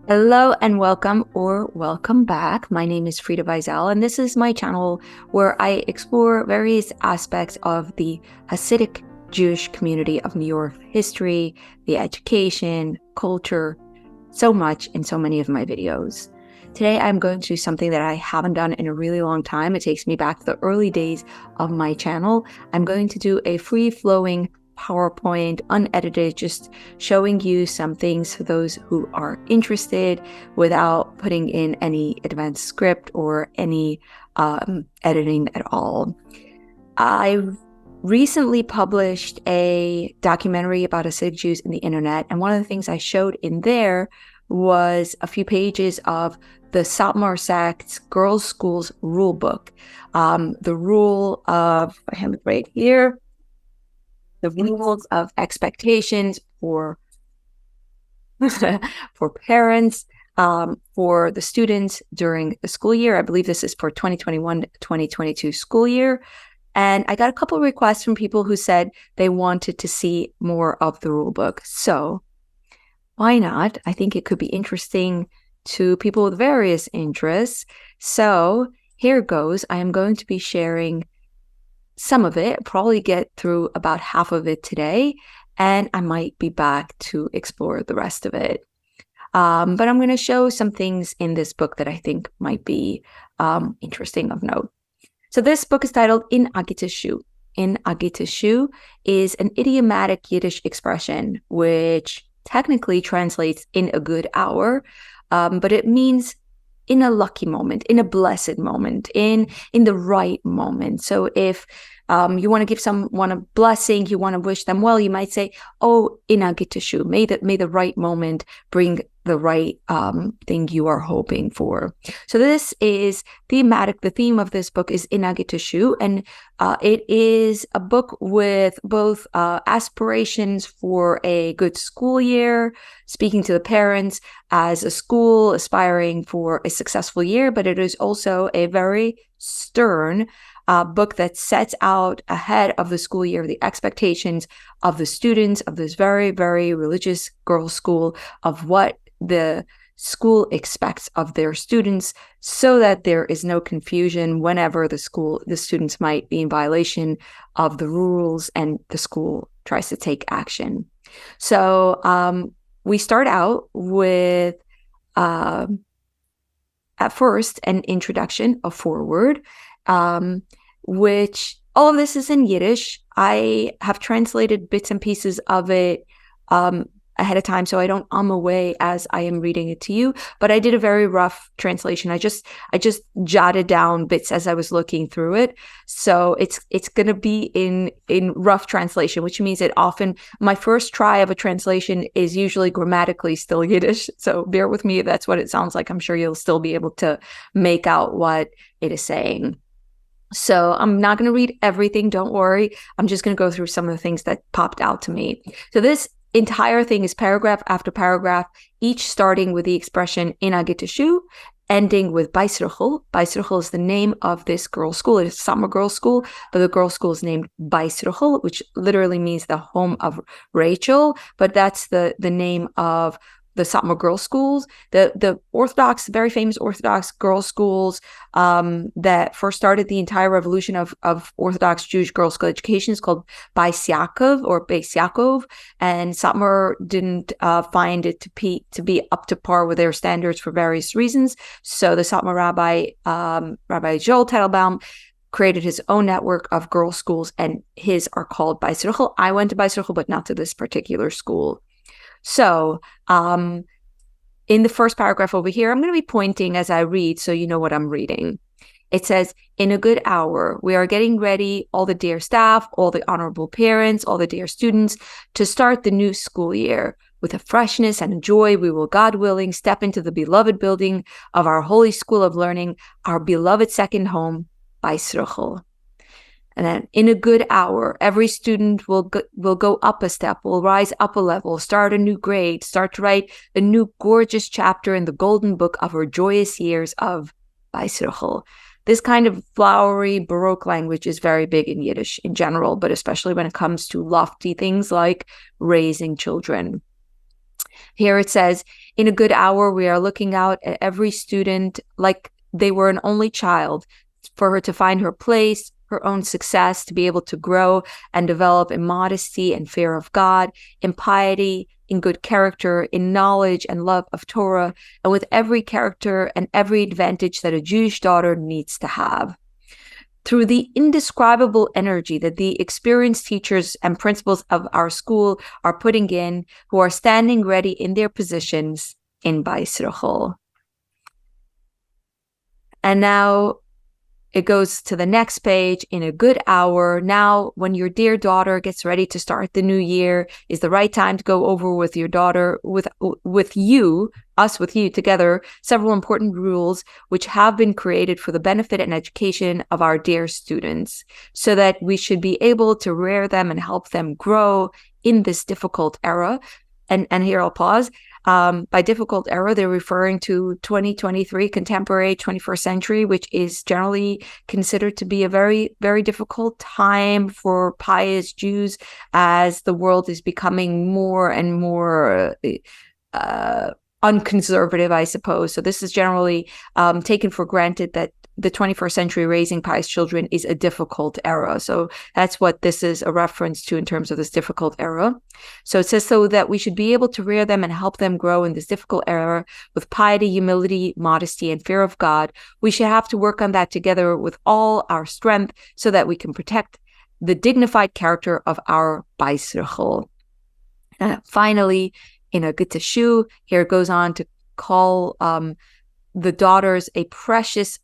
Hello and welcome back. My name is Frida Weisel, and this is my channel where I explore various aspects of the Hasidic Jewish community of New York history, the education, culture, so much in so many of my videos. Today I'm going to do something that I haven't done in a really long time. It takes me back to the early days of my channel. I'm going to do a free-flowing PowerPoint, unedited, just showing you some things for those who are interested without putting in any advanced script or any editing at all. I recently published a documentary about Hasidic Jews in the internet, and one of the things I showed in there was a few pages of the Satmar Sect's Girls' Schools rulebook. The rule of, I have it right here, the rules of expectations for for parents, for the students during the school year. I believe this is for 2021-2022 school year. And I got a couple of requests from people who said they wanted to see more of the rule book. So why not? I think it could be interesting to people with various interests. So here goes. I am going to be sharing some of it, probably get through about half of it today, and I might be back to explore the rest of it. But I'm going to show some things in this book that I think might be interesting of note. So this book is titled In Agitashu. In Agitashu is an idiomatic Yiddish expression, which technically translates in a good hour, but it means in a lucky moment, in a blessed moment, in the right moment. So if you want to give someone a blessing, you want to wish them well, you might say, "Oh, in Agitashu, may the right moment bring the right thing you are hoping for." So this is thematic. The theme of this book is in Agitashu, and it is a book with both aspirations for a good school year, speaking to the parents as a school aspiring for a successful year, but it is also a very stern book that sets out ahead of the school year the expectations of the students of this very, very religious girls' school, of what the school expects of their students, so that there is no confusion whenever the students might be in violation of the rules and the school tries to take action. So we start out with at first an introduction, a foreword, which all of this is in Yiddish. I have translated bits and pieces of it ahead of time, so I don't away as I am reading it to you, but I did a very rough translation. I just jotted down bits as I was looking through it. So it's going to be in rough translation, which means that often my first try of a translation is usually grammatically still Yiddish. So bear with me if that's what it sounds like. I'm sure you'll still be able to make out what it is saying. So I'm not going to read everything, don't worry. I'm just going to go through some of the things that popped out to me. So this entire thing is paragraph after paragraph, each starting with the expression in Agitashu, ending with Beisruchel. Beisruchel is the name of this girls' school. It is Satmar Girl School, but the girls' school is named Beisruchel, which literally means the home of Rachel, but that's the name of the Satmar Girl schools, the Orthodox, very famous Orthodox girls' schools that first started the entire revolution of Orthodox Jewish girls' school education is called Beis Yaakov or Beis Yaakov, and Satmar didn't find it to be up to par with their standards for various reasons. So the Satmar Rabbi Joel Teitelbaum created his own network of girls' schools, and his are called Beis Ruchel. I went to Beis Ruchel, but not to this particular school. So in the first paragraph over here, I'm going to be pointing as I read so you know what I'm reading. It says, in a good hour, we are getting ready, all the dear staff, all the honorable parents, all the dear students, to start the new school year. With a freshness and a joy, we will, God willing, step into the beloved building of our holy school of learning, our beloved second home, Beis Ruchel. And then in a good hour, every student will go up a step, will rise up a level, start a new grade, start to write a new gorgeous chapter in the golden book of our joyous years of Beis Ruchel. This kind of flowery Baroque language is very big in Yiddish in general, but especially when it comes to lofty things like raising children. Here it says, in a good hour, we are looking out at every student like they were an only child, for her to find her place, her own success, to be able to grow and develop in modesty and fear of God, in piety, in good character, in knowledge and love of Torah, and with every character and every advantage that a Jewish daughter needs to have. Through the indescribable energy that the experienced teachers and principals of our school are putting in, who are standing ready in their positions in Bais Rachel. And now it goes to the next page. In a good hour, now when your dear daughter gets ready to start the new year, is the right time to go over with your daughter, with you together, several important rules which have been created for the benefit and education of our dear students, so that we should be able to rear them and help them grow in this difficult era. And here I'll pause. By difficult era, they're referring to 2023, contemporary 21st century, which is generally considered to be a very, very difficult time for pious Jews, as the world is becoming more and more unconservative, I suppose. So this is generally taken for granted that the 21st century raising pious children is a difficult era. So that's what this is a reference to in terms of this difficult era. So it says, so that we should be able to rear them and help them grow in this difficult era with piety, humility, modesty, and fear of God. We should have to work on that together with all our strength, so that we can protect the dignified character of our Bais Rachel. Finally, in a Gita Shu, here it goes on to call the daughters a precious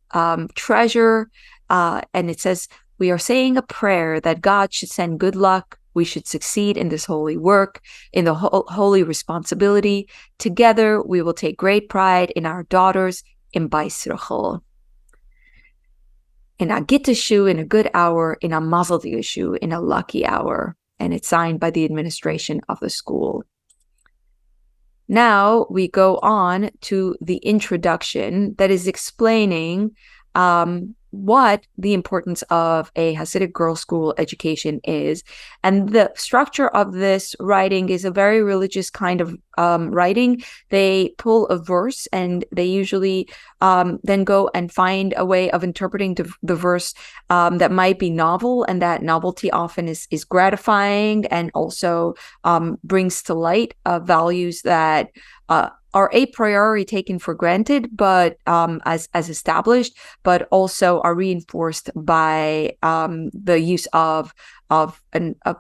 treasure. And it says, we are saying a prayer that God should send good luck. We should succeed in this holy work, in the holy responsibility. Together, we will take great pride in our daughters in Bais Rachel. In a Gita Shu, in a good hour, in a Mazel Tov Shu, in a lucky hour. And it's signed by the administration of the school. Now we go on to the introduction that is explaining what the importance of a Hasidic girls' school education is. And the structure of this writing is a very religious kind of writing. They pull a verse and they usually then go and find a way of interpreting the verse that might be novel, and that novelty often is gratifying and also brings to light values that are a priori taken for granted, but as established, but also are reinforced by the use of a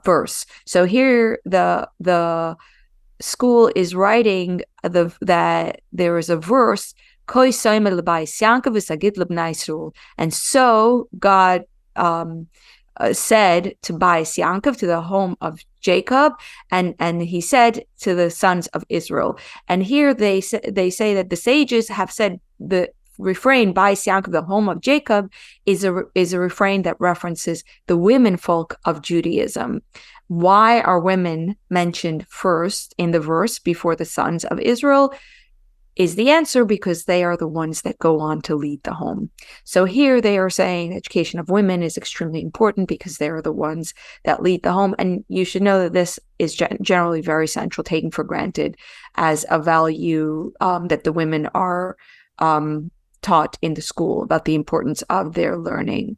verse. So here the school is writing that there is a verse, and so God said to Bais Yaakov, to the home of Jacob, and he said to the sons of Israel. And here they say that the sages have said the refrain Bais Yaakov, the home of Jacob, is a refrain that references the women folk of Judaism. Why are women mentioned first in the verse before the sons of Israel? Is the answer because they are the ones that go on to lead the home. So here they are saying education of women is extremely important because they are the ones that lead the home. And you should know that this is generally very central, taken for granted as a value that the women are taught in the school about the importance of their learning.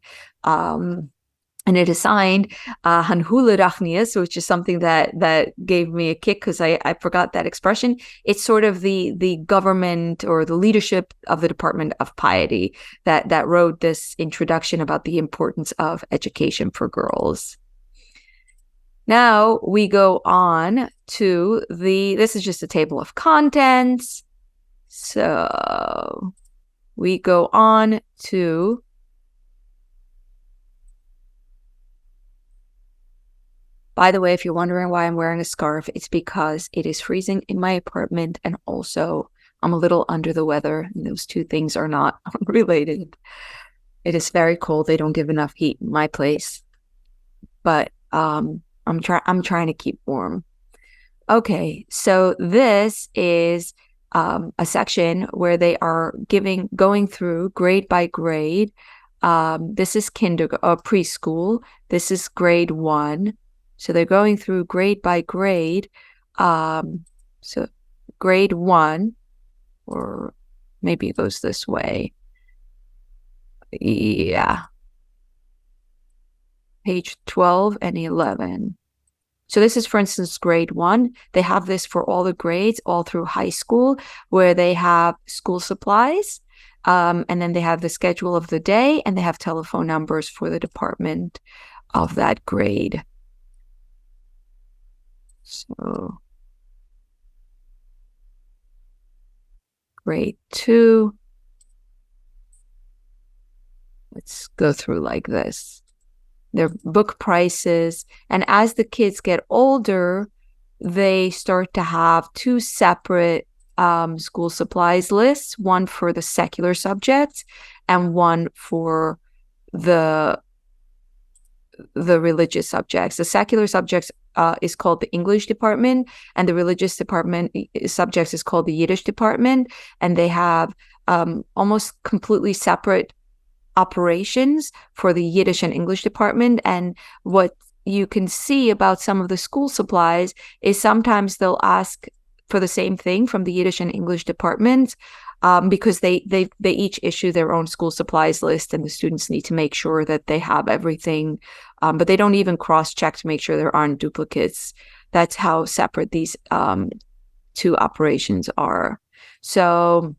And it is signed Hanhula Rachnias, which is something that gave me a kick because I forgot that expression. It's sort of the government or the leadership of the Department of Piety that wrote this introduction about the importance of education for girls. Now we go on to this is just a table of contents. So we go on to By the way, if you're wondering why I'm wearing a scarf, it's because it is freezing in my apartment, and also I'm a little under the weather, and those two things are not related. It is very cold. They don't give enough heat in my place, but I'm trying to keep warm. Okay, so this is a section where they are going through grade by grade. This is preschool. This is grade 1. So they're going through grade by grade. So grade 1, or maybe it goes this way. Yeah. Page 12 and 11. So this is, for instance, grade 1. They have this for all the grades, all through high school, where they have school supplies, and then they have the schedule of the day, and they have telephone numbers for the department of that grade. So grade 2. Let's go through like this. Their book prices. And as the kids get older, they start to have 2 separate school supplies lists, one for the secular subjects and one for the religious subjects. The secular subjects is called the English department, and the religious department subjects is called the Yiddish department, and they have almost completely separate operations for the Yiddish and English department. And what you can see about some of the school supplies is sometimes they'll ask for the same thing from the Yiddish and English departments, because they each issue their own school supplies list, and the students need to make sure that they have everything, but they don't even cross-check to make sure there aren't duplicates. That's how separate these 2 operations are. So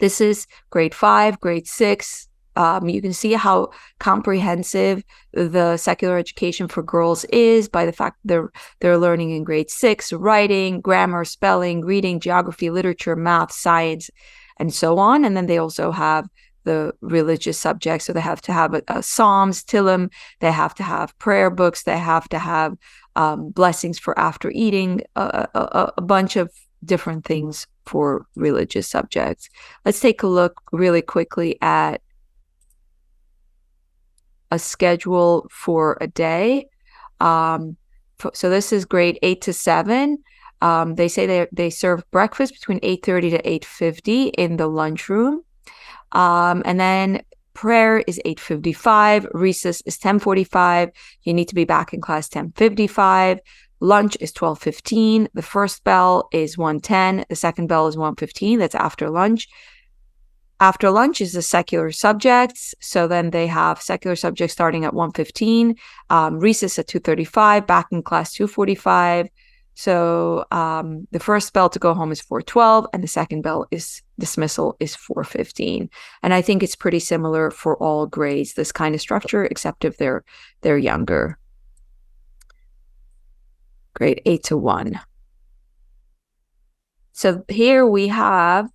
this is grade 5, grade 6. You can see how comprehensive the secular education for girls is by the fact they're learning in grade 6 writing, grammar, spelling, reading, geography, literature, math, science, and so on. And then they also have the religious subjects. So they have to have a Psalms, Tillim. They have to have prayer books. They have to have blessings for after eating, a bunch of different things for religious subjects. Let's take a look really quickly at a schedule for a day. So this is grade 8 to 7. They say they serve breakfast between 8:30 to 8:50 in the lunchroom. And then prayer is 8:55. Recess is 10:45. You need to be back in class 10:55. Lunch is 12:15. The first bell is 1:10. The second bell is 1:15. That's after lunch. After lunch is the secular subjects. So then they have secular subjects starting at 1:15, recess at 2:35, back in class 2:45. So the first bell to go home is 4:12, and the second bell is dismissal is 4:15. And I think it's pretty similar for all grades, this kind of structure, except if they're younger. Grade 8 to 1. So here we have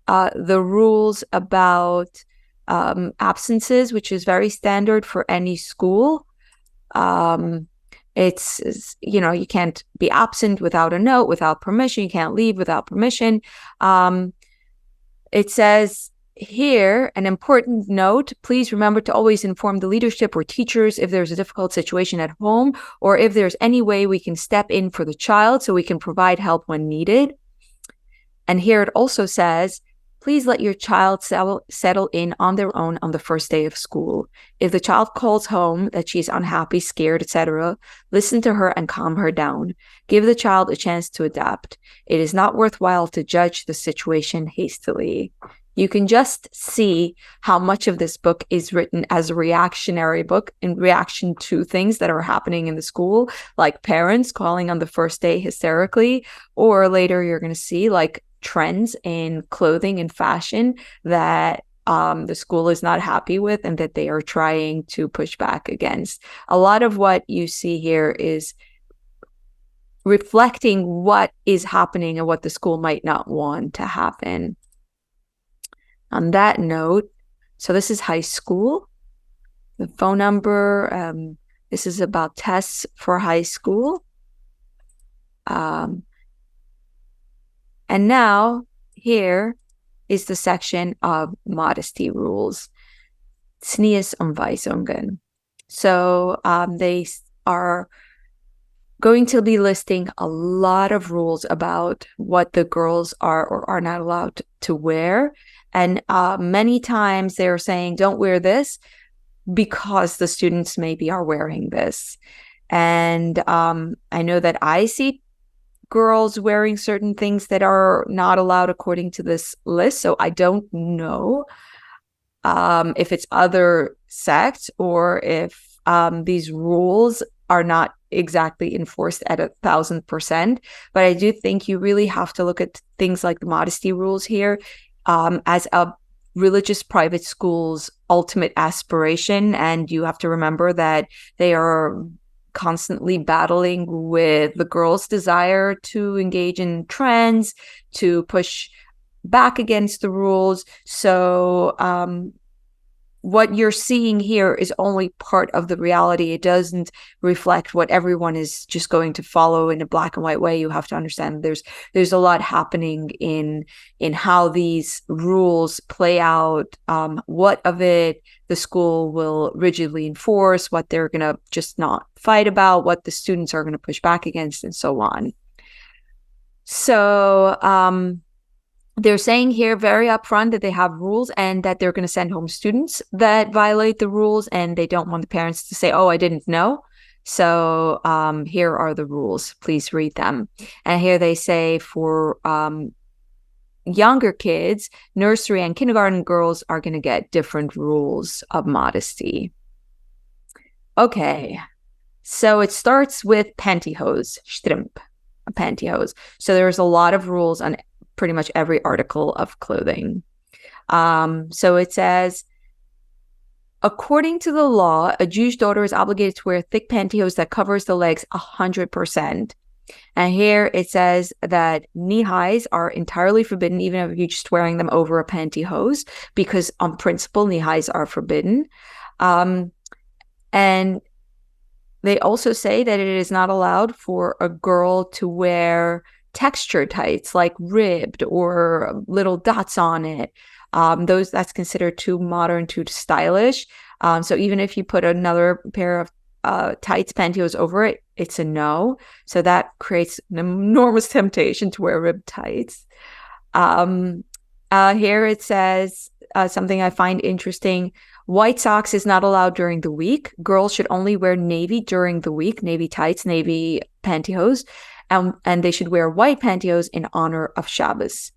the rules about absences, which is very standard for any school. It's, you can't be absent without a note, without permission. You can't leave without permission. It says here, an important note, please remember to always inform the leadership or teachers if there's a difficult situation at home, or if there's any way we can step in for the child so we can provide help when needed. And here it also says, please let your child settle in on their own on the first day of school. If the child calls home that she's unhappy, scared, etc., listen to her and calm her down. Give the child a chance to adapt. It is not worthwhile to judge the situation hastily. You can just see how much of this book is written as a reactionary book in reaction to things that are happening in the school, like parents calling on the first day hysterically, or later you're going to see like trends in clothing and fashion that the school is not happy with and that they are trying to push back against. A lot of what you see here is reflecting what is happening and what the school might not want to happen. On that note, so this is high school. The phone number, this is about tests for high school. And now here is the section of modesty rules. Tznius und Weisungen. So they are going to be listing a lot of rules about what the girls are or are not allowed to wear. And many times they're saying, don't wear this because the students maybe are wearing this. And I know that I see girls wearing certain things that are not allowed according to this list. So I don't know if it's other sects or if these rules are not exactly enforced at 1,000%. But I do think you really have to look at things like the modesty rules here as a religious private school's ultimate aspiration. And you have to remember that they are constantly battling with the girls' desire to engage in trends, to push back against the rules. So what you're seeing here is only part of the reality. It doesn't reflect what everyone is just going to follow in a black and white way. You have to understand there's a lot happening in how these rules play out, what of it the school will rigidly enforce, what they're going to just not fight about, what the students are going to push back against, and so on. So they're saying here very upfront that they have rules and that they're going to send home students that violate the rules, and they don't want the parents to say, oh, I didn't know. So here are the rules. Please read them. And here they say for younger kids, nursery and kindergarten girls are going to get different rules of modesty. Okay. So it starts with pantyhose, Strump, pantyhose. So there's a lot of rules on pretty much every article of clothing. So it says, according to the law, a Jewish daughter is obligated to wear thick pantyhose that covers the legs 100%. And here it says that knee highs are entirely forbidden, even if you're just wearing them over a pantyhose, because on principle, knee highs are forbidden. And they also say that it is not allowed for a girl to wear texture tights like ribbed or little dots on it. That's considered too modern, too stylish. So even if you put another pair of tights, pantyhose over it, it's a no. So that creates an enormous temptation to wear ribbed tights. Here it says something I find interesting. White socks is not allowed during the week. Girls should only wear navy during the week, navy tights, navy pantyhose. And they should wear white pantyhose in honor of Shabbos.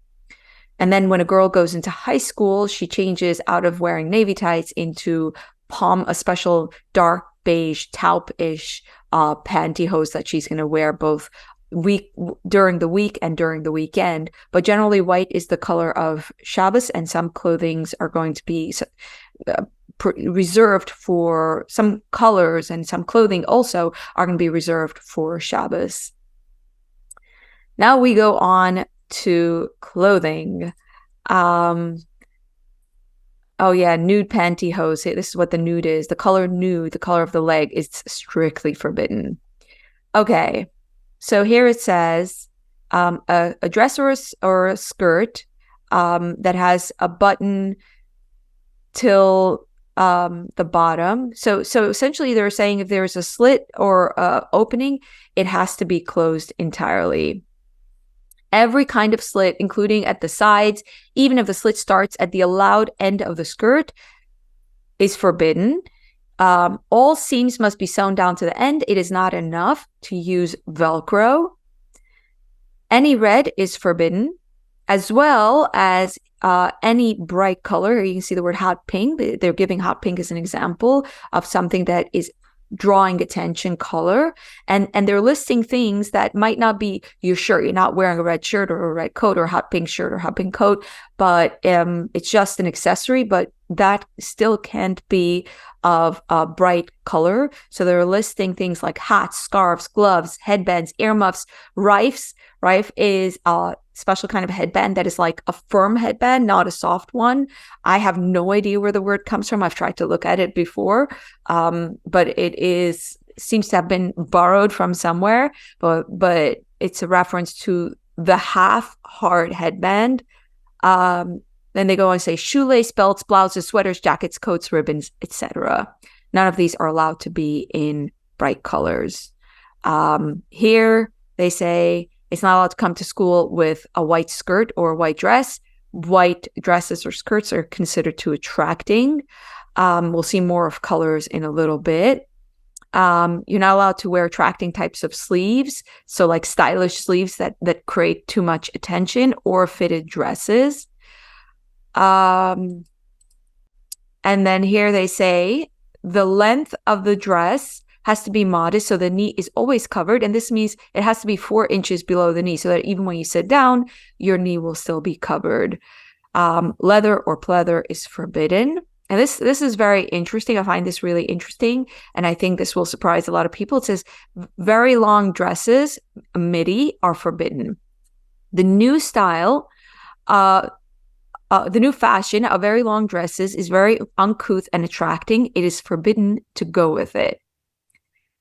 And then when a girl goes into high school, she changes out of wearing navy tights into a special dark beige, taupe-ish pantyhose that she's going to wear both during the week and during the weekend. But generally, white is the color of Shabbos, and some clothings are going to be reserved for some colors, and some clothing also are going to be reserved for Shabbos. Now we go on to clothing. Nude pantyhose. This is what the nude is. The color nude, the color of the leg, is strictly forbidden. Okay, so here it says a dress or a skirt that has a button till the bottom. So essentially they're saying if there's a slit or opening, it has to be closed entirely. Every kind of slit, including at the sides, even if the slit starts at the allowed end of the skirt, is forbidden. All seams must be sewn down to the end. It is not enough to use Velcro. Any red is forbidden, as well as any bright color. Here you can see the word hot pink. They're giving hot pink as an example of something that is drawing attention color, and they're listing things that might not be your shirt. You're not wearing a red shirt or a red coat or a hot pink shirt or hot pink coat, but it's just an accessory, but that still can't be of a bright color. So they're listing things like hats, scarves, gloves, headbands, earmuffs, rifes. Rife is a special kind of headband that is like a firm headband, not a soft one. I have no idea where the word comes from. I've tried to look at it before, but it seems to have been borrowed from somewhere. But it's a reference to the half-hard headband. Then they go on and say shoelace, belts, blouses, sweaters, jackets, coats, ribbons, etc. None of these are allowed to be in bright colors. Here they say it's not allowed to come to school with a white skirt or a white dress. White dresses or skirts are considered too attracting. We'll see more of colors in a little bit. You're not allowed to wear attracting types of sleeves, so like stylish sleeves that create too much attention, or fitted dresses. And then here they say the length of the dress has to be modest, so the knee is always covered, and this means it has to be 4 inches below the knee, so that even when you sit down, your knee will still be covered. Leather or pleather is forbidden. And this is very interesting. I find this really interesting, and I think this will surprise a lot of people. It says very long dresses, midi, are forbidden. The new style, the new fashion of very long dresses is very uncouth and attracting. It is forbidden to go with it.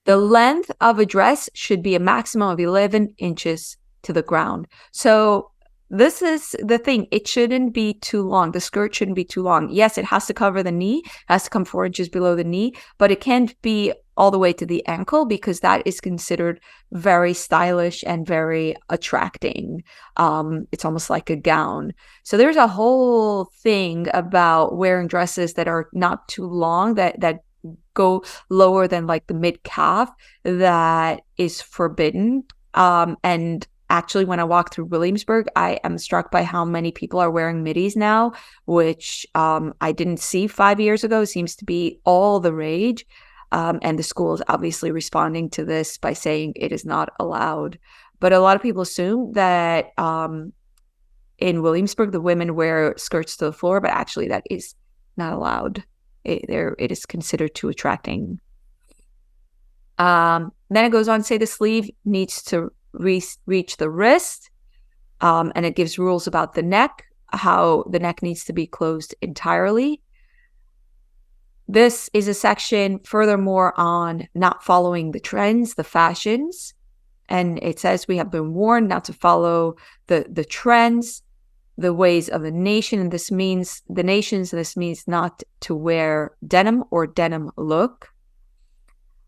The length of a dress should be a maximum of 11 inches to the ground. So this is the thing. It shouldn't be too long. The skirt shouldn't be too long. Yes, it has to cover the knee. It has to come 4 inches below the knee, but it can't be all the way to the ankle, because that is considered very stylish and very attracting. It's almost like a gown. So there's a whole thing about wearing dresses that are not too long, that go lower than like the mid calf, that is forbidden. And actually, when I walk through Williamsburg, I am struck by how many people are wearing midis now, which I didn't see 5 years ago. It seems to be all the rage. And the school is obviously responding to this by saying it is not allowed. But a lot of people assume that in Williamsburg, the women wear skirts to the floor, but actually that is not allowed. It is considered too attracting. Then it goes on to say the sleeve needs to reach the wrist, and it gives rules about the neck, how the neck needs to be closed entirely. This is a section furthermore on not following the trends, the fashions, and it says we have been warned not to follow the trends, the ways of the nation, and this means the nations. This means not to wear denim or denim look.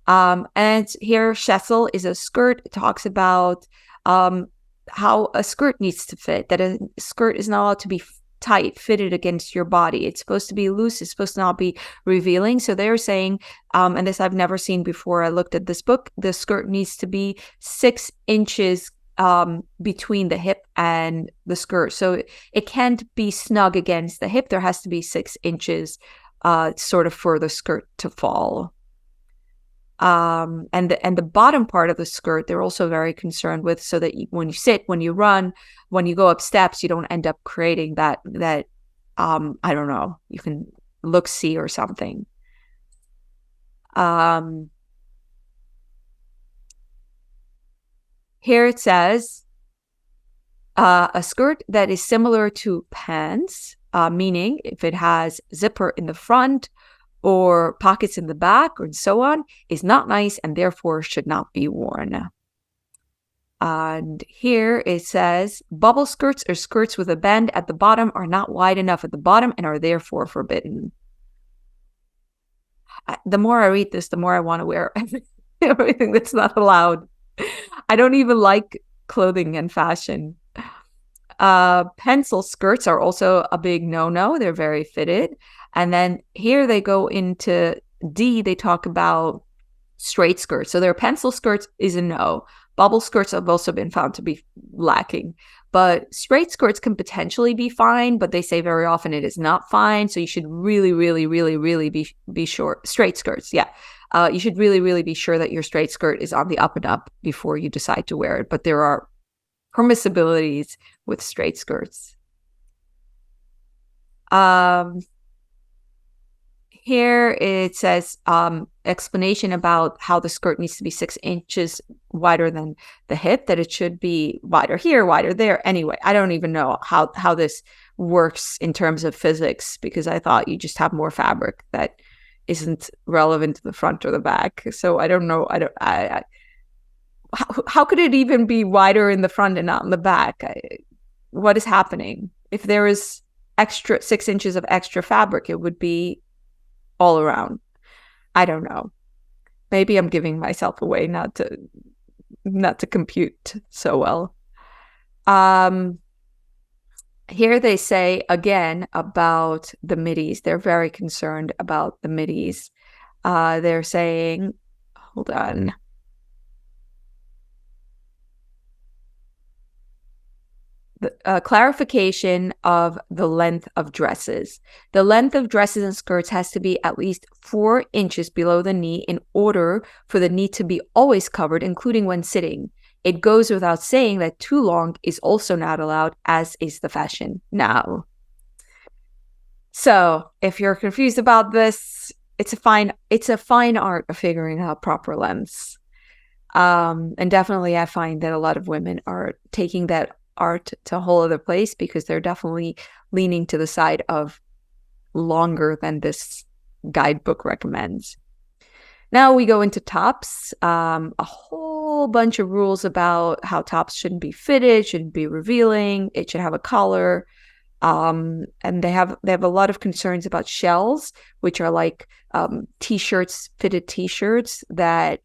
And here, Shessel is a skirt. It talks about how a skirt needs to fit, that a skirt is not allowed to be tight, fitted against your body. It's supposed to be loose. It's supposed to not be revealing. So they're saying, and this I've never seen before I looked at this book, the skirt needs to be 6 inches between the hip and the skirt. So it can't be snug against the hip. There has to be 6 inches sort of for the skirt to fall. And the bottom part of the skirt, they're also very concerned with, so that when you sit, when you run, when you go up steps, you don't end up creating that I don't know, you can see or something. Here it says a skirt that is similar to pants, meaning if it has zipper in the front or pockets in the back, and so on, is not nice and therefore should not be worn. And here it says bubble skirts or skirts with a bend at the bottom are not wide enough at the bottom and are therefore forbidden. The more I read this, the more I want to wear everything that's not allowed. I don't even like clothing and fashion. Pencil skirts are also a big no-no. They're very fitted. And then here they go into D, they talk about straight skirts. So their pencil skirts is a no. Bubble skirts have also been found to be lacking. But straight skirts can potentially be fine, but they say very often it is not fine. So you should really, really, really, really be sure. Straight skirts, yeah. You should really, really be sure that your straight skirt is on the up and up before you decide to wear it. But there are permissibilities with straight skirts. Here it says explanation about how the skirt needs to be 6 inches wider than the hip, that it should be wider here, wider there. Anyway, I don't even know how this works in terms of physics, because I thought you just have more fabric that isn't relevant to the front or the back. So I don't know. How could it even be wider in the front and not in the back? What is happening? If there is extra 6 inches of extra fabric, it would be all around. I don't know. Maybe I'm giving myself away not to compute so well. Here they say again about the middies. They're very concerned about the middies. They're saying, hold on. Clarification of the length of dresses. The length of dresses and skirts has to be at least 4 inches below the knee in order for the knee to be always covered, including when sitting. It goes without saying that too long is also not allowed, as is the fashion now. So if you're confused about this, it's a fine art of figuring out proper lengths. And definitely I find that a lot of women are taking that art to a whole other place because they're definitely leaning to the side of longer than this guidebook recommends. Now we go into tops. A whole bunch of rules about how tops shouldn't be fitted, shouldn't be revealing, it should have a collar. And they have a lot of concerns about shells, which are like t-shirts, fitted t-shirts that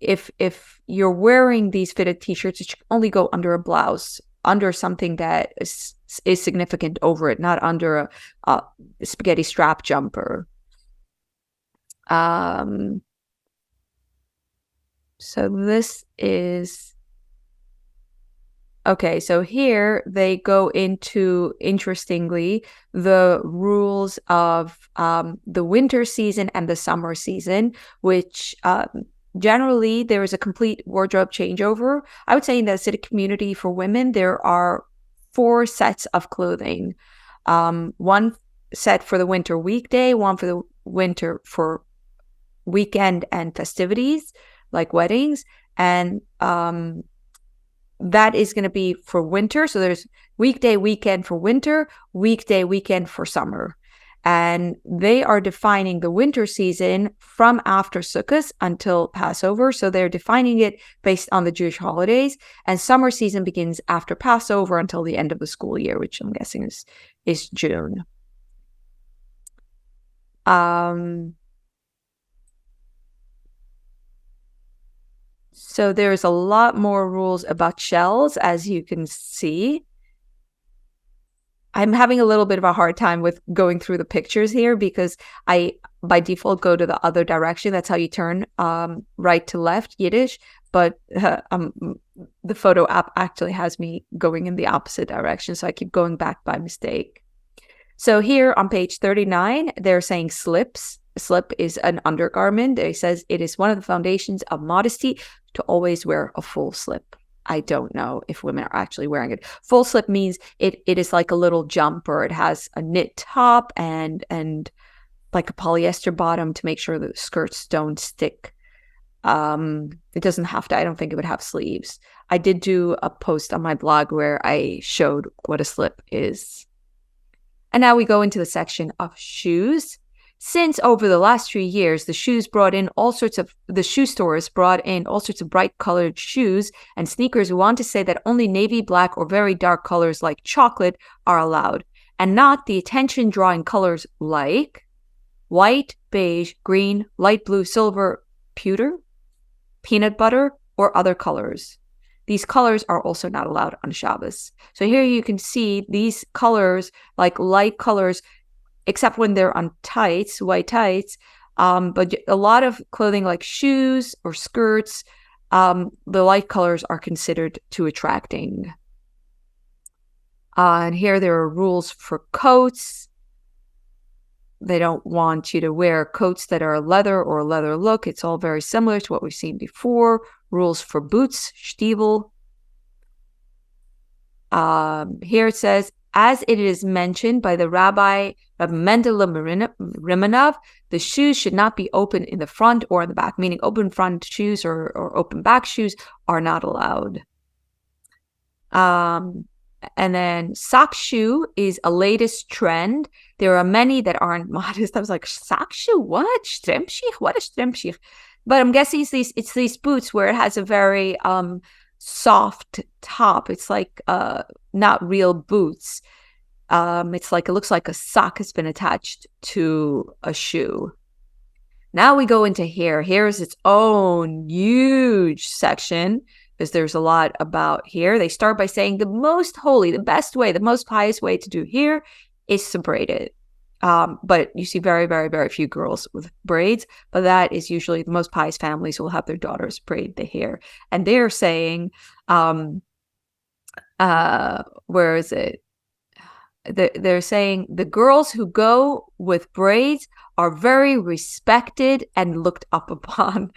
if you're wearing these fitted t-shirts, it should only go under a blouse, under something that is significant over it, not under a spaghetti strap jumper. So this is okay. So here they go into, interestingly, the rules of the winter season and the summer season, which generally, there is a complete wardrobe changeover. I would say in the Hasidic community for women, there are 4 sets of clothing. 1 set for the winter weekday, 1 for the winter for weekend and festivities, like weddings. And that is going to be for winter. So there's weekday, weekend for winter, weekday, weekend for summer. And they are defining the winter season from after Sukkot until Passover. So they're defining it based on the Jewish holidays. And summer season begins after Passover until the end of the school year, which I'm guessing is June. So there's a lot more rules about shells, as you can see. I'm having a little bit of a hard time with going through the pictures here because I, by default, go to the other direction. That's how you turn right to left, Yiddish. But the photo app actually has me going in the opposite direction, so I keep going back by mistake. So here on page 39, they're saying slips. A slip is an undergarment. It says it is one of the foundations of modesty to always wear a full slip. I don't know if women are actually wearing it. Full slip means it is like a little jumper. It has a knit top and like a polyester bottom to make sure the skirts don't stick. It doesn't have to. I don't think it would have sleeves. I did do a post on my blog where I showed what a slip is. And now we go into the section of shoes. Since over the last few years, the shoe stores brought in all sorts of bright colored shoes and sneakers who want to say that only navy, black, or very dark colors like chocolate are allowed, and not the attention-drawing colors like white, beige, green, light blue, silver, pewter, peanut butter, or other colors. These colors are also not allowed on Shabbos. So here you can see these colors, like light colors, except when they're on tights, white tights. But a lot of clothing like shoes or skirts, the light colors are considered too attracting. And here there are rules for coats. They don't want you to wear coats that are leather or leather look. It's all very similar to what we've seen before. Rules for boots, stiefel. Here it says, as it is mentioned by the Rabbi Mendel Rimanov, the shoes should not be open in the front or in the back, meaning open front shoes or open back shoes are not allowed. And then sock shoe is a latest trend. There are many that aren't modest. I was like, sock shoe? What? Strempschicht? What is strempschicht? But I'm guessing it's these boots where it has a very soft top. It's like not real boots. It's like, it looks like a sock has been attached to a shoe. Now we go into hair. Hair is its own huge section because there's a lot about hair. They start by saying the most holy, the best way, the most pious way to do hair is to braid it. But you see very, very, very few girls with braids. But that is usually the most pious families will have their daughters braid the hair. And they're saying, where is it? They're saying the girls who go with braids are very respected and looked up upon,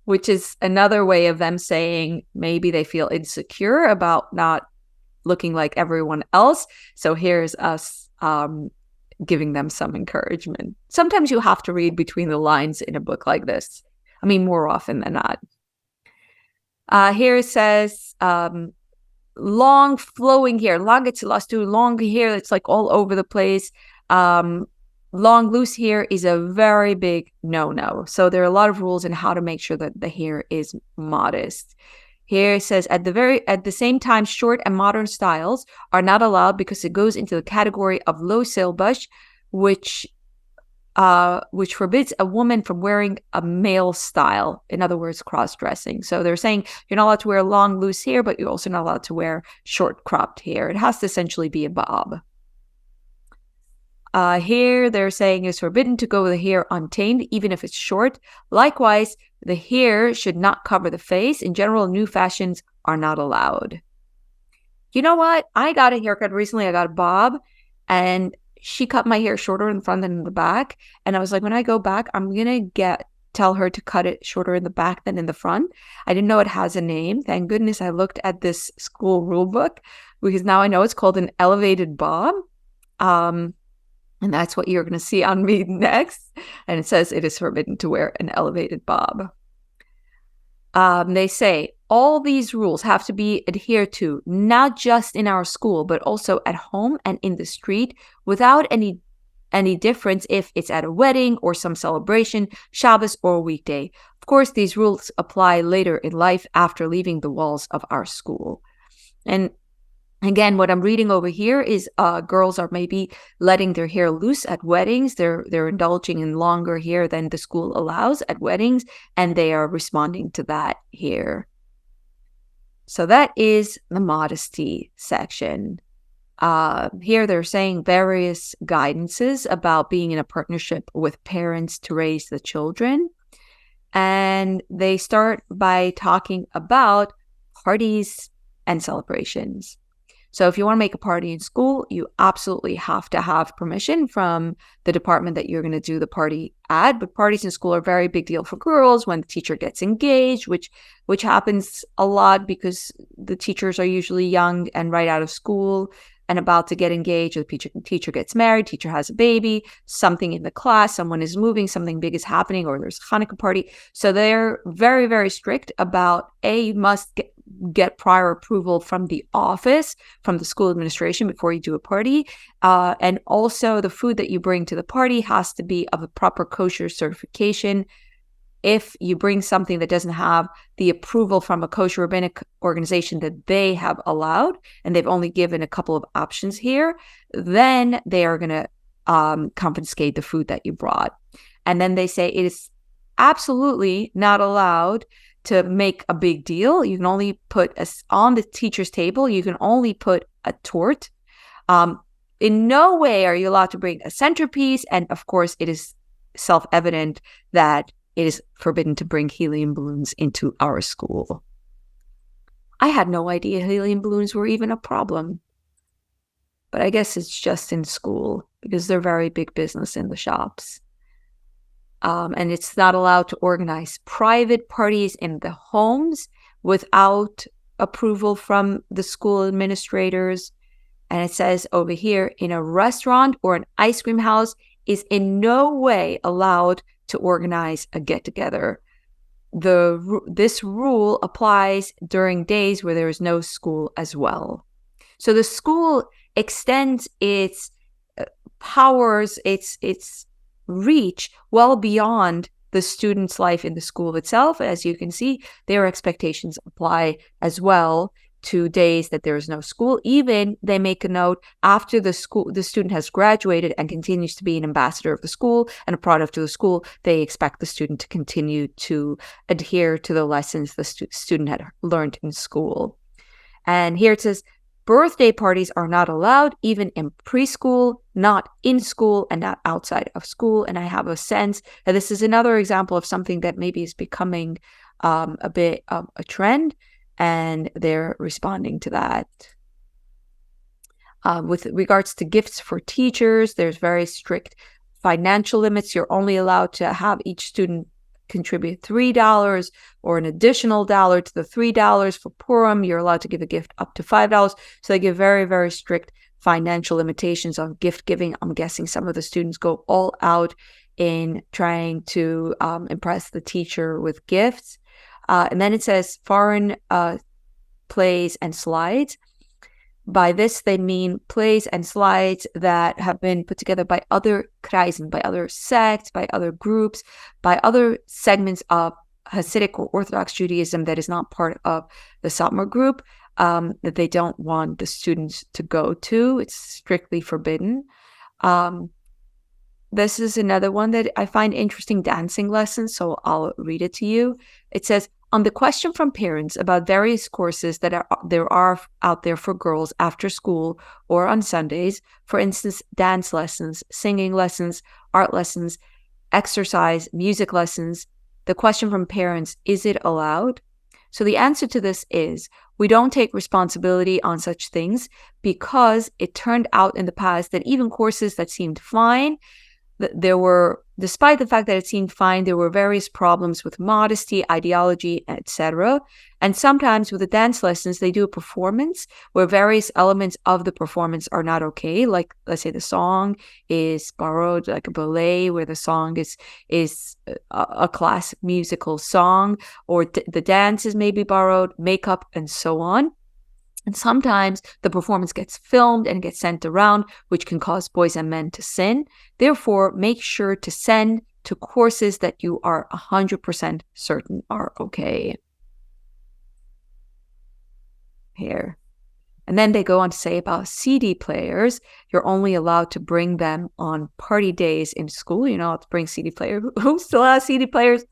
which is another way of them saying maybe they feel insecure about not looking like everyone else. So here's us giving them some encouragement. Sometimes you have to read between the lines in a book like this. I mean, more often than not. Here it says, long flowing hair, long hair that's like all over the place. Long loose hair is a very big no-no. So there are a lot of rules in how to make sure that the hair is modest. Here it says, at the same time, short and modern styles are not allowed because it goes into the category of low syllabus, which forbids a woman from wearing a male style. In other words, cross-dressing. So they're saying you're not allowed to wear long, loose hair, but you're also not allowed to wear short, cropped hair. It has to essentially be a bob. Here they're saying it's forbidden to go with the hair untamed, even if it's short. Likewise, the hair should not cover the face. In general, new fashions are not allowed. You know what? I got a haircut recently. I got a bob, and she cut my hair shorter in the front than in the back. And I was like, when I go back, I'm going to tell her to cut it shorter in the back than in the front. I didn't know it has a name. Thank goodness I looked at this school rule book, because now I know it's called an elevated bob. And that's what you're going to see on me next. And it says it is forbidden to wear an elevated bob. They say all these rules have to be adhered to, not just in our school, but also at home and in the street, without any difference if it's at a wedding or some celebration, Shabbos or a weekday. Of course, these rules apply later in life after leaving the walls of our school. And again, what I'm reading over here is girls are maybe letting their hair loose at weddings. They're indulging in longer hair than the school allows at weddings, and they are responding to that here. So that is the modesty section. Here they're saying various guidances about being in a partnership with parents to raise the children. And they start by talking about parties and celebrations. So if you want to make a party in school, you absolutely have to have permission from the department that you're going to do the party at. But parties in school are a very big deal for girls when the teacher gets engaged, which happens a lot because the teachers are usually young and right out of school and about to get engaged. Or the teacher gets married, teacher has a baby, something in the class, someone is moving, something big is happening, or there's a Hanukkah party. So they're very, very strict about, you must get prior approval from the office, from the school administration before you do a party. And also the food that you bring to the party has to be of a proper kosher certification. If you bring something that doesn't have the approval from a kosher rabbinic organization that they have allowed, and they've only given a couple of options here, then they are going to confiscate the food that you brought. And then they say it is absolutely not allowed to make a big deal. You can only put on the teacher's table, you can only put a torte. In no way are you allowed to bring a centerpiece. And of course, it is self-evident that it is forbidden to bring helium balloons into our school. I had no idea helium balloons were even a problem. But I guess it's just in school because they're very big business in the shops. And it's not allowed to organize private parties in the homes without approval from the school administrators. And it says over here, in a restaurant or an ice cream house is in no way allowed to organize a get-together. This rule applies during days where there is no school as well. So the school extends its powers, its reach well beyond the student's life in the school itself. As you can see, their expectations apply as well to days that there is no school. Even they make a note after the student has graduated and continues to be an ambassador of the school and a product of the school, they expect the student to continue to adhere to the lessons the student had learned in school. And here it says, Birthday parties are not allowed, even in preschool, not in school, and not outside of school. And I have a sense that this is another example of something that maybe is becoming a bit of a trend, and they're responding to that. With regards to gifts for teachers, there's very strict financial limits. You're only allowed to have each student contribute $3 or an additional $1 to the $3 for Purim. You're allowed to give a gift up to $5. So they give very, very strict financial limitations on gift giving. I'm guessing some of the students go all out in trying to impress the teacher with gifts. And then it says foreign plays and slides. By this, they mean plays and slides that have been put together by other kreisen, by other sects, by other groups, by other segments of Hasidic or Orthodox Judaism that is not part of the Satmar group, that they don't want the students to go to. It's strictly forbidden. This is another one that I find interesting, dancing lessons, so I'll read it to you. It says, on the question from parents about various courses that there are out there for girls after school or on Sundays, for instance, dance lessons, singing lessons, art lessons, exercise, music lessons, the question from parents, is it allowed? So the answer to this is, we don't take responsibility on such things because it turned out in the past that even courses that seemed fine, there were, despite the fact that it seemed fine, there were various problems with modesty, ideology, etc. And sometimes with the dance lessons, they do a performance where various elements of the performance are not okay. Like, let's say the song is borrowed, like a ballet, where the song is a classic musical song, or the dance is maybe borrowed, makeup, and so on. And sometimes the performance gets filmed and gets sent around, which can cause boys and men to sin. Therefore, make sure to send to courses that you are 100% certain are okay. Here. And then they go on to say about CD players, you're only allowed to bring them on party days in school. You're not allowed to bring CD players. Who still has CD players?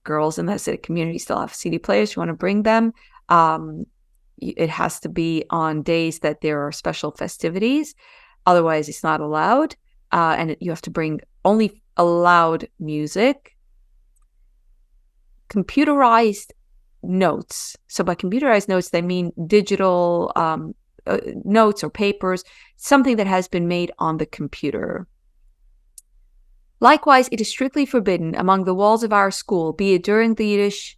Girls in the Hasidic community still have CD players. You want to bring them. It has to be on days that there are special festivities. Otherwise, it's not allowed. And you have to bring only allowed music. Computerized notes. So by computerized notes, they mean digital notes or papers, something that has been made on the computer. Likewise, it is strictly forbidden among the walls of our school, be it during the Yiddish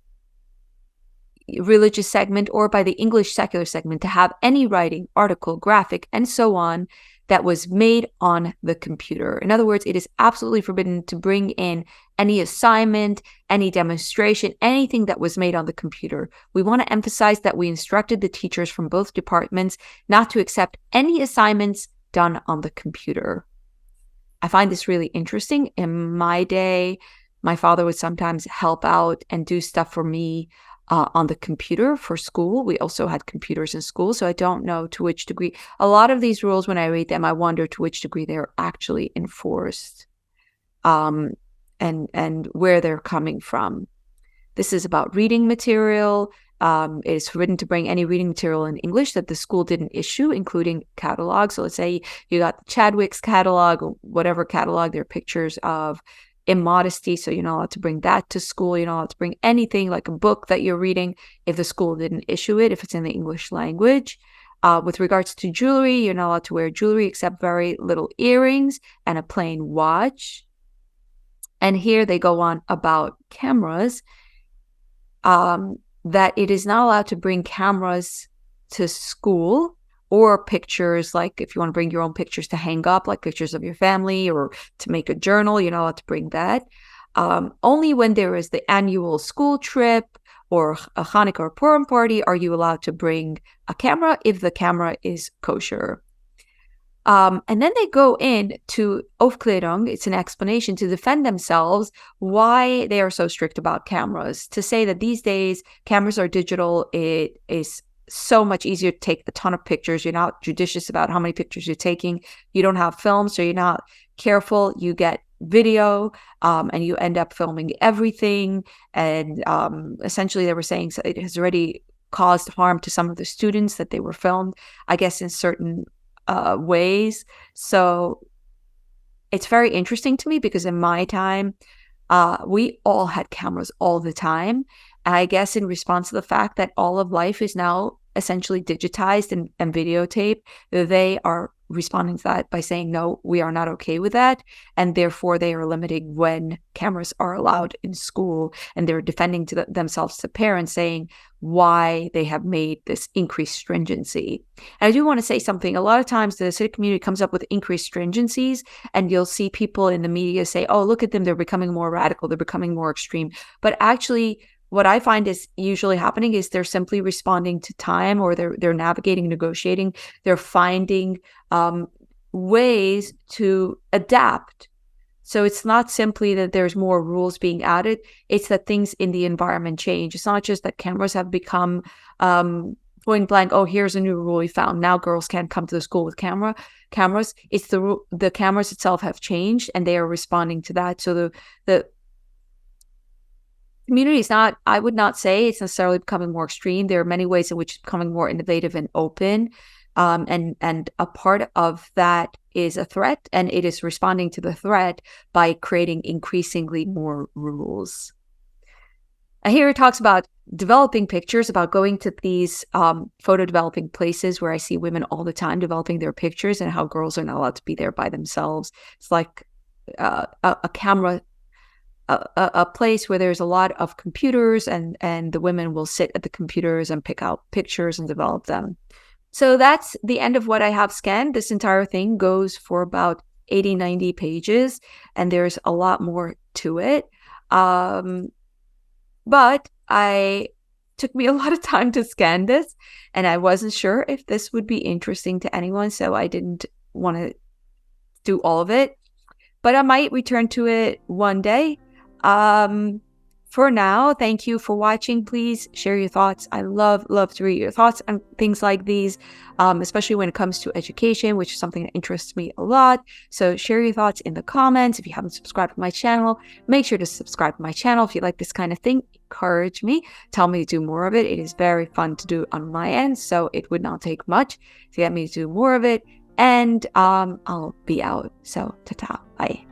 religious segment or by the English secular segment, to have any writing, article, graphic, and so on that was made on the computer. In other words, it is absolutely forbidden to bring in any assignment, any demonstration, anything that was made on the computer. We want to emphasize that we instructed the teachers from both departments not to accept any assignments done on the computer. I find this really interesting. In my day, my father would sometimes help out and do stuff for me on the computer for school. We also had computers in school, so I don't know to which degree. A lot of these rules, when I read them, I wonder to which degree they're actually enforced, and where they're coming from. This is about reading material. It is forbidden to bring any reading material in English that the school didn't issue, including catalogs. So let's say you got Chadwick's catalog, or whatever catalog, there are pictures of in Modesty, so you're not allowed to bring that to school. You're not allowed to bring anything like a book that you're reading if the school didn't issue it, if it's in the English language. With regards to jewelry, you're not allowed to wear jewelry except very little earrings and a plain watch. And here they go on about cameras, that it is not allowed to bring cameras to school, or pictures, like if you want to bring your own pictures to hang up, like pictures of your family, or to make a journal, you're not allowed to bring that. Only when there is the annual school trip or a Hanukkah or Purim party are you allowed to bring a camera if the camera is kosher. And then they go in to Aufklärung, it's an explanation to defend themselves why they are so strict about cameras, to say that these days cameras are digital, it is so much easier to take a ton of pictures. You're not judicious about how many pictures you're taking. You don't have film, so you're not careful. You get video, and you end up filming everything. And essentially, they were saying it has already caused harm to some of the students that they were filmed, I guess, in certain ways. So it's very interesting to me because in my time, we all had cameras all the time. And I guess in response to the fact that all of life is now essentially digitized and videotaped, they are responding to that by saying, no, we are not okay with that. And therefore, they are limiting when cameras are allowed in school. And they're defending to themselves to parents, saying why they have made this increased stringency. And I do want to say something. A lot of times the Hasidic community comes up with increased stringencies, and you'll see people in the media say, oh, look at them, they're becoming more radical, they're becoming more extreme. But actually, what I find is usually happening is they're simply responding to time, or they're navigating, negotiating. They're finding ways to adapt. So it's not simply that there's more rules being added. It's that things in the environment change. It's not just that cameras have become point blank, oh, here's a new rule we found. Now girls can't come to the school with cameras. It's the cameras itself have changed, and they are responding to that. So the community is not, I would not say it's necessarily becoming more extreme. There are many ways in which it's becoming more innovative and open. And a part of that is a threat, and it is responding to the threat by creating increasingly more rules. And here it talks about developing pictures, about going to these photo developing places where I see women all the time developing their pictures, and how girls are not allowed to be there by themselves. It's like a camera, a place where there's a lot of computers, and the women will sit at the computers and pick out pictures and develop them. So that's the end of what I have scanned. This entire thing goes for about 80, 90 pages, and there's a lot more to it. But took me a lot of time to scan this, and I wasn't sure if this would be interesting to anyone, so I didn't want to do all of it. But I might return to it one day. For now, thank you for watching. Please share your thoughts. I love to read your thoughts on things like these, especially when it comes to education, which is something that interests me a lot. So share your thoughts in the comments. If you haven't subscribed to my channel, make sure to subscribe to my channel. If you like this kind of thing, encourage me. Tell me to do more of it. It is very fun to do on my end, so it would not take much to get me to do more of it. And I'll be out. So ta-ta. Bye.